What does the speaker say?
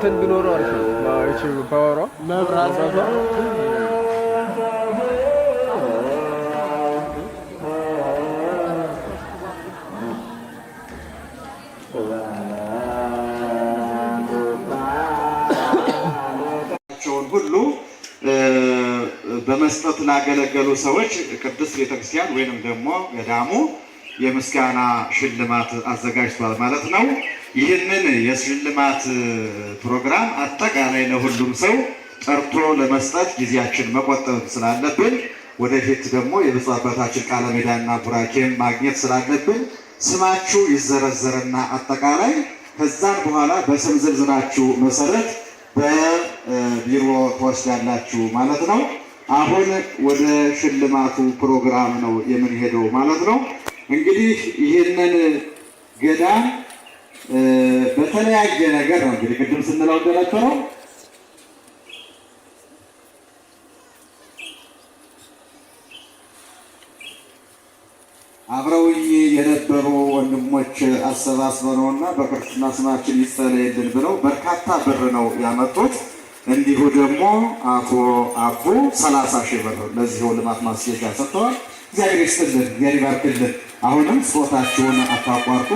እንትን ቢኖረው አሪፍ ነው። እቺ ፓወሯ መብራት ሁሉ በመስጠት ላገለገሉ ሰዎች ቅዱስ ቤተክርስቲያን ወይንም ደግሞ ገዳሙ የምስጋና ሽልማት አዘጋጅቷል ማለት ነው። ይህንን የሽልማት ፕሮግራም አጠቃላይ ለሁሉም ሰው ጠርቶ ለመስጠት ጊዜያችን መቆጠብ ስላለብን ወደፊት ደግሞ የብፁዕ አባታችን ቃለ ምዕዳንና ቡራኬም ማግኘት ስላለብን ስማችሁ ይዘረዘርና አጠቃላይ ከዛን በኋላ በስም ዝርዝራችሁ መሰረት በቢሮ ትወስዳላችሁ ማለት ነው። አሁን ወደ ሽልማቱ ፕሮግራም ነው የምንሄደው ማለት ነው። እንግዲህ ይህንን ገዳም በተለያየ ነገር ነው እንግዲህ ቅድም ስንለው እንደነበረው አብረውኝ የነበሩ ወንድሞች አሰባስበነውና በክርስትና ስማችን ይጸለይልን ብለው በርካታ ብር ነው ያመጡት። እንዲሁ ደግሞ አቶ አቡ 30,000 ብር ለዚሁ ልማት ማስጌጫ ሰጥተዋል። እግዚአብሔር ይስጥልን፣ እግዚአብሔር ይባርክልን። አሁንም ስጦታችሁን አታቋርጡ።